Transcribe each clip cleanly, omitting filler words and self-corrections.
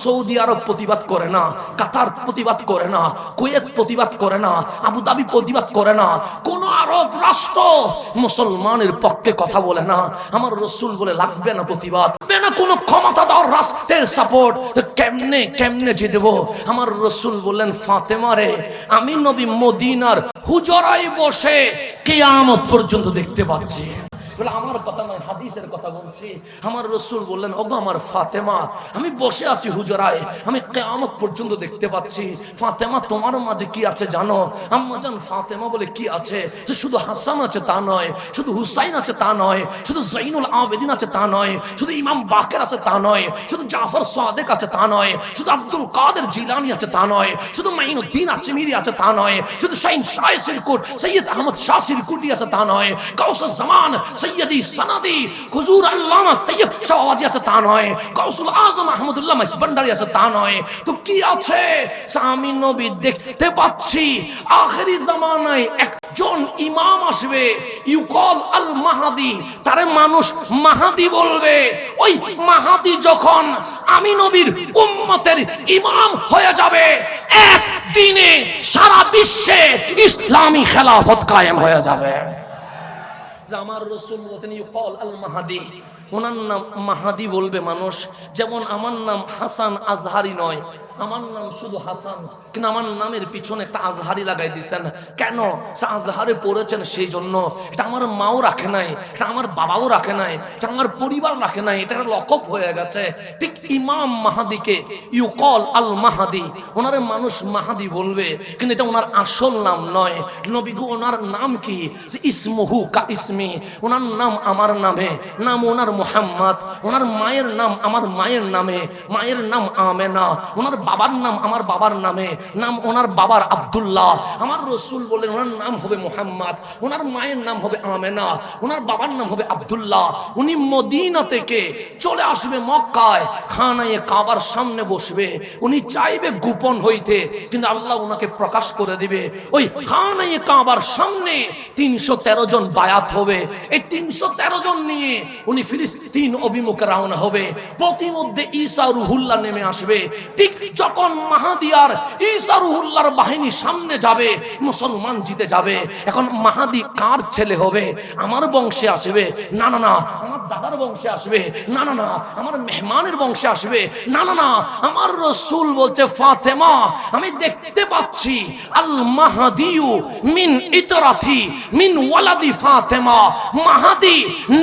Saudi আরব প্রতিবাদ করে না, কাতার প্রতিবাদ করে না, কুয়েত প্রতিবাদ করে না, আবুধাবি প্রতিবাদ করে না, কোন আরব রাষ্ট্র মুসলমানের পক্ষে কথা বলে না। আমার রসুল বলে লাগবে না প্রতিবাদ, লাগবে না কোনো ক্ষমতাধর রাষ্ট্রের সাপোর্ট। কেমনে কেমনে জিতব? আমার রসুল বললেন, ফাতেমা রে, আমি নবী মদিনার হুজরায় বসে কিয়ামত পর্যন্ত দেখতে পাচ্ছি। বলে আমার কথা নয়, হাদিসের কথা বলছি। আমার রসুল বললেন, ওগো আমার ফাতেমা, আমি বসে আছি হুজরায়, আমি কিয়ামত পর্যন্ত দেখতে পাচ্ছি। ফাতেমা, তোমার মাঝে কি আছে জানো? আম্মাজান ফাতেমা বলে, কি আছে? যে শুধু হাসান আছে তা নয়, শুধু হুসাইন আছে তা নয়, শুধু জৈনুল আবেদিন আছে তা নয়, শুধু ইমাম বাকের আছে তা নয়, শুধু জাফর সাদেক আছে তা নয়, শুধু আব্দুল কাদের জিলানী আছে তা নয়, শুধু মাইনুদ্দিন আজমিরি আছে তা নয়, শুধু শাহিন শাহ সিরকুট সৈয়দ আহমদ শাহ সিরকুটি আছে তা নয়, গাউসুল জামান সৈয়দি সনদি হুজুর আল্লামা তৈয়ব শাহওয়াজি আছে তা নয়, গাউসুল আজম আহমদুল্লাহ মাইসবান্ডারি আছে তা নয়। তো কি আছে? আমি নবী দেখতে পাচ্ছি আখেরি জামানায় একজন ইমাম আসবে, ইউকল আল মাহাদি, তারে মানুষ মাহাদি বলবে। ওই মাহাদি যখন আমি নবীর উম্মতের ইমাম হয়ে যাবে, একদিনে সারা বিশ্বে ইসলামী খেলাফত কায়েম হয়ে যাবে। আমার রাসূল বলেন, ইউকল আল মাহাদি, ওনার নাম মাহাদি বলবে মানুষ। যেমন আমার নাম হাসান আজহারি নয়, আমার নাম শুধু হাসান, কিন্তু আমার নামের পিছনে একটা আজহারি লাগাই দিয়েছেন। কেন? সে আজহারে পড়েছেন সেই জন্য। এটা আমার মাও রাখে নাই, এটা আমার বাবাও রাখে নাই, এটা আমার পরিবার রাখে নাই, এটা লকব হয়ে গেছে। ঠিক ইমাম মাহাদিকে ইউকল আল মাহাদি, ওনারে মানুষ মাহাদি বলবে, কিন্তু এটা ওনার আসল নাম নয়। নবী গো, ওনার নাম কি? ইসমুহু কা ইসমি, ওনার নাম আমার নামে, নাম ওনার মুহাম্মদ। ওনার মায়ের নাম আমার মায়ের নামে, মায়ের নাম আমেনা। ওনার বাবার নাম আমার বাবার নামে, নাম ওনার বাবার আব্দুল্লাহ। আমার রসুল বললেন, ওনার নাম হবে মুহাম্মদ, ওনার মায়ের নাম হবে আমেনা, ওনার বাবার নাম হবে আব্দুল্লাহ। উনি মদিনা থেকে চলে আসবে মক্কায়, খানায়ে কাবার সামনে বসবে। উনি চাইবে গোপন হইতে, কিন্তু আল্লাহ ওনাকে প্রকাশ করে দিবে। ওই খানায়ে কাবার সামনে 313 জন বায়াত হবে। এই 313 জন নিয়ে উনি ফিলিস্তিন অভিমুখে রওনা হবে। প্রতিমধ্যে ঈসা রুহুল্লাহ নেমে আসবে। ঠিক যখন মাহাদি আর ঈসা রুহুল্লাহর বাহিনী সামনে যাবে, মুসলমান জিতে যাবে। এখন মাহাদি কার ছেলে হবে? আমার বংশে আসবে? না না না, আমার দাদার বংশে আসবে? না না না, আমার মেহমানের বংশে আসবে? না না না, আমার রাসূল বলছে, ফাতেমা, আমি দেখতে পাচ্ছি আল মাহাদিউ মিন ইতরাতি মিন ওয়ালাদি ফাতেমা। মাহাদি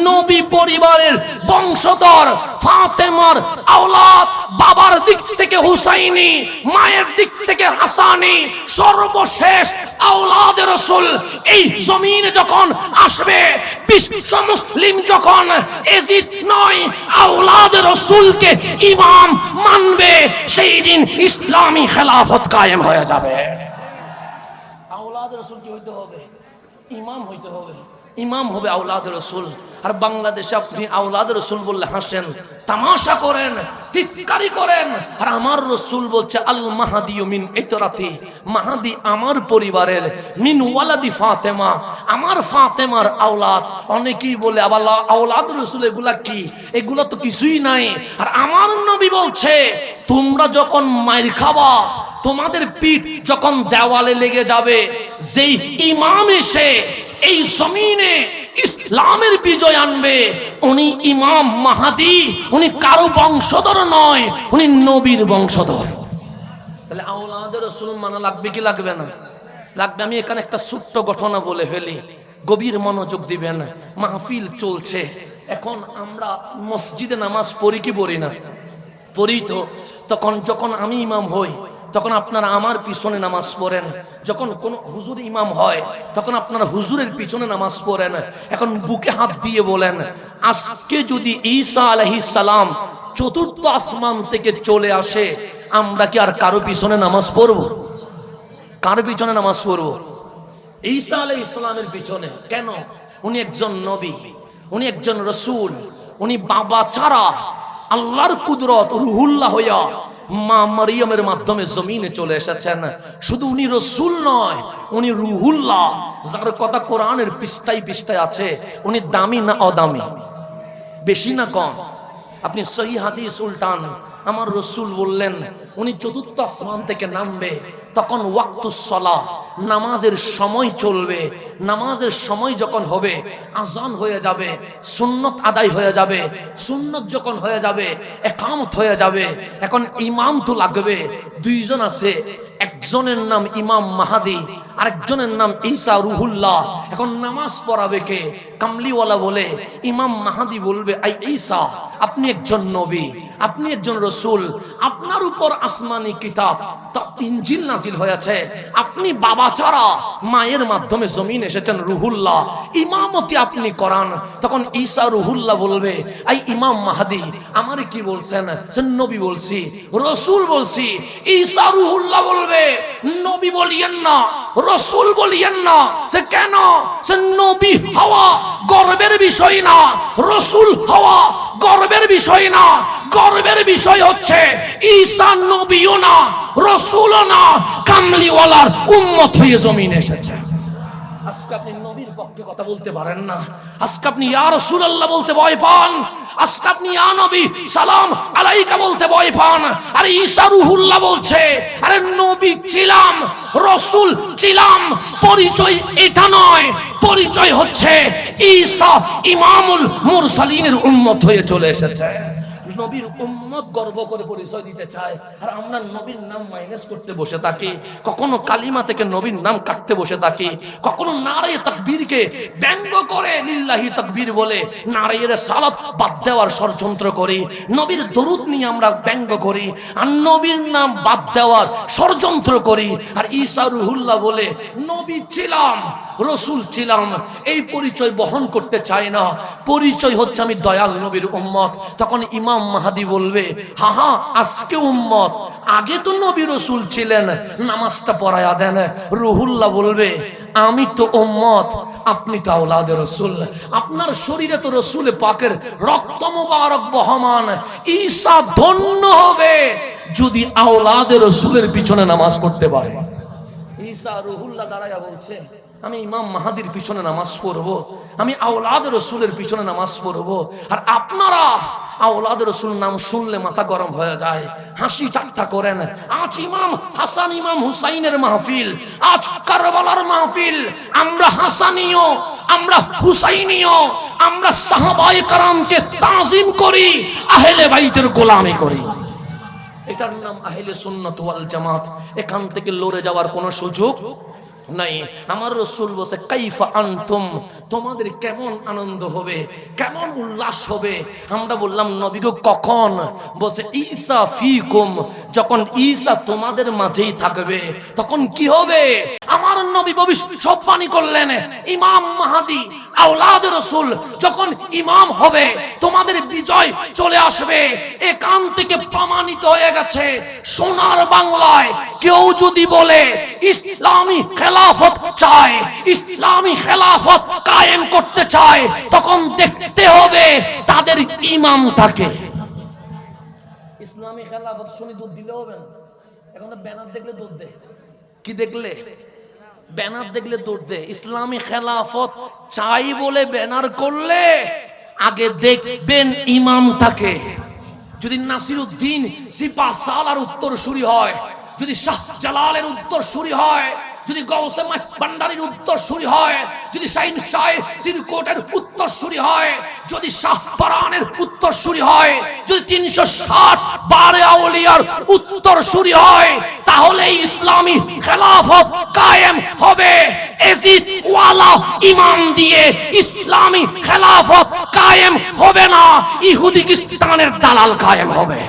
নবী পরিবারের বংশধর, ফাতেমার আওলাদ, বাবার দিক থেকে হুসাইনি, মায়ের দিক থেকে হাসানি, সর্বশেষ আওলাদ রাসূল এই জমিনে যখন আসবে, বিশ্ব মুসলিম যখন এজিদ নয় আওলাদ রাসূলকে ইমাম মানবে, সেই দিন ইসলামী খেলাফত কায়েম হয়ে যাবে। আওলাদ রাসূল কি হইতে হবে? ইমাম হইতে হবে। ইমাম হবে আওলাদ রাসূল। আর বাংলাদেশে আপনি আওলাদ রাসূল বললে হাসেন, তামাশা করেন, টিটকারি করেন। আর আমার রাসূল বলছে, আল মাহাদিউ মিন ইতরাতি, মাহাদি আমার পরিবারের, মিন ওয়ালাদি ফাতেমা, আমার ফাতেমার আওলাদ। অনেকেই বলে আবার আওলাদ রাসূল এগুলা কি? এগুলা তো কিছুই নাই। আর আমার নবী বলছে, তোমরা যখন মাইর খাবা, তোমাদের পিঠ যখন দেওয়ালে লেগে যাবে, যেই ইমাম এসে এই জমিনে ইসলামের বিজয় আনবে, উনি ইমাম মাহাদি, উনি কারো বংশধর নয়, উনি নবীর বংশধর। তাহলে আওলাদের রাসূল মানা লাগবে কি লাগবে না? লাগবে। আমি এখানে একটা ছোট্ট ঘটনা বলে ফেলি, গভীর মনোযোগ দিবেন। মাহফিল চলছে, এখন আমরা মসজিদে নামাজ পড়ি কি পড়ি না? পড়ি তো। তখন যখন আমি ইমাম হই, তখন আপনারা আমার পিছনে নামাজ পড়েন। যখন কোন হুজুর ইমাম হয়, তখন আপনারা হুজুরের পিছনে নামাজ পড়েন। এখন বুকে হাত দিয়ে বলেন, আজকে যদি ঈসা আলাইহিস সালাম চতুর্থ আসমান থেকে চলে আসে, আমরা কি আর কারো পিছনে নামাজ পড়ব? কার পিছনে নামাজ পড়ব? ঈসা আলাইহিস সালামের পিছনে। কেন? উনি একজন নবী, উনি একজন রাসূল, উনি বাবা ছাড়া আল্লাহর কুদরত রুহুল্লাহ হইয়া মা মারিয়ামের মাধ্যমে জমিনে চলে এসেছেন। শুধু উনি রাসূল নয়, উনি রুহুল্লাহ, যার কথা কোরআনের পৃষ্ঠায় পৃষ্ঠায় আছে। উনি দামি না অদামি? বেশি না কম? আপনি সহিহ হাদিস উল্টান, আমার রসুল বললেন উনি চতুর্থ আসমান থেকে নামবে, তখন ওয়াক্তুস সালাহ, নামাজের সময় চলবে। নামাজের সময় যখন হবে আজান হয়ে যাবে, সুন্নত আদায় হয়ে যাবে। সুন্নত যখন হয়ে যাবে ইকামত হয়ে যাবে। এখন ইমাম তো লাগবে, দুইজন আছে, একজনের নাম ইমাম মাহাদি, আরেকজনের নাম ঈসা রুহুল্লাহ। এখন নামাজ পড়াবে কে? কামলিওয়ালা বলে ইমাম মাহাদি বলবে, আই ঈসা, আপনি একজন নবী, আপনি একজন রসুল, আপনার উপর আসমানি কিতাব ইনজিল নাজিল হয়েছে, আপনি বাবা ছাড়া মায়ের মাধ্যমে জমিন এসেছেন, রুহুল্লাহ, ইমামতি আপনি করান। তখন ঈসা রুহুল্লাহ বলবে, আই ইমাম মাহাদি, আমারে কি বলছেন? সে নবী বলছি, রসুল বলছি। ঈসা রুহুল্লাহ বলবে, নবী বলিয়েন না, রসুল বলিয়েন না। সে কেন? সে নবী হওয়া গর্বের বিষয় না, রসুল হওয়া গর্বের বিষয় না। গর্বের বিষয় হচ্ছে ঈসা নবীও না, রসুলও না, কামলিওয়ালার উম্মত হয়ে জমিন এসেছে। আজকে আপনি নবীর পক্ষে কথা বলতে পারেন না, আজকে আপনি ইয়া রাসূলুল্লাহ বলতে ভয় পান, আজকে আপনি ইয়া নবী সালাম আলাইকা বলতে ভয় পান। আরে ঈসা রুহুল্লাহ বলছে, আরে নবী ছিলাম, রসুল ছিলাম, পরিচয় এটা নয়, পরিচয় হচ্ছে ঈসা ইমামুল মুরসালিনের উম্মত হয়ে চলে এসেছে। নবীর উম্মত গর্ব করে পরিচয় দিতে চায়, আর আমরা নবীর নাম মাইনাস করতে বসে থাকি। কখনো কালিমা থেকে নবীর নাম কাটতে বসে থাকি, কখনো নারে তাকবীরকে ব্যঙ্গ করে লিল্লাহি তাকবীর বলে নারে সালাত বাদ দেওয়ার ষড়যন্ত্র করি। নবীর দরুদ নিয়ে আমরা ব্যঙ্গ করি আর নবীর নাম বাদ দেওয়ার ষড়যন্ত্র করি। আর ঈসা রুহুল্লাহ বলে নবী ছিলাম, রসুল ছিলাম, এই পরিচয় বহন করতে চায় না। পরিচয় হচ্ছে আমি দয়াল নবীর উম্মত। তখন ইমাম মাহাদি বলবে, হা হা, আজকে উম্মত, আগে তো নবী রসুল ছিলেন, নামাজটা পড়ায়া দেন। রুহুল্লাহ বলবে, আমি তো উম্মত, আপনি তো আওলাদে রসুল, আপনার শরীরে তো রসুল পাকের রক্ত মুবারক বহমান। ঈসা ধন্য হবে যদি আওলাদে রসুলের পিছনে নামাজ পড়তে পারে। ঈসা রুহুল্লাহ দাঁড়ায়া বলছে, আমি ইমাম মাহাদির পিছনে নামাজ পড়বো, আমি আওলাদ রসুলের পিছনে নামাজ পড়বো। আর আপনারা আওলাদ রসুল নাম শুনলে মাথা গরম হয়ে যায়, হাসি ঠাট্টা করেন। আজ ইমাম হাসান ইমাম হুসাইনের মাহফিল, আজ কারবালার মাহফিল। আমরা হাসানীয়, আমরা হুসাইনীয়, আমরা সাহাবায়ে কেরামকে তাজিম করি, আহলে বাইতের গোলামি করি। এটার নাম আহলে সুন্নাত ওয়াল জামাত। এখান থেকে লড়ে যাওয়ার কোনো সুযোগ নাই। আমার রাসূল বলে, কাইফা আনতুম, তোমাদের কেমন আনন্দ হবে, কেমন উল্লাস হবে? আমরা বললাম, নবী গো কখন? বলে, ঈসা ফিকুম, যখন ঈসা তোমাদের মাঝেই থাকবে তখন কি হবে? আমার নবী ভবিষ্যৎবাণী করলেন, ইমাম মাহাদি আওলাদ রাসূল যখন ইমাম হবে তোমাদের বিজয় চলে আসবে। এখান থেকে প্রমাণিত হয়ে গেছে, সোনার বাংলায় কেউ যদি বলে ইসলামী খেলাফত চায়, ইসলামী খেলাফত কায়েম করতে চায়, তখন দেখতে হবে তাদের ইমামটাকে। ইসলামী খেলাফত শুনি দুধ দিলে হবে না, এখন তো ব্যানার দেখলে দুধ দে। কি দেখলে? ব্যানার দেখলে দৌড় দে। ইসলামী খেলাফত চাই বলে ব্যানার করলে আগে দেখবেন ইমামটাকে। যদি নাসিরউদ্দিন সিপাহ সালার উত্তরসূরি হয়, যদি শাহ জালালের উত্তরসূরি হয়, যদি গৌসে ভান্ডারীর উত্তরসূরি হয়, যদি শাহিন শাহ সিরকোটের উত্তরসূরি হয়, যদি শাহপরানের উত্তরসূরি হয়, যদি 360 বারে আউলিয়ার উত্তরসূরি হয়, তাহলে ইসলামী খেলাফত কায়েম হবে। এজিদ ওয়ালা ইমাম দিয়ে ইসলামী খেলাফত কায়েম হবে না, ইহুদি খ্রিস্টানের দালাল কায়েম হবে।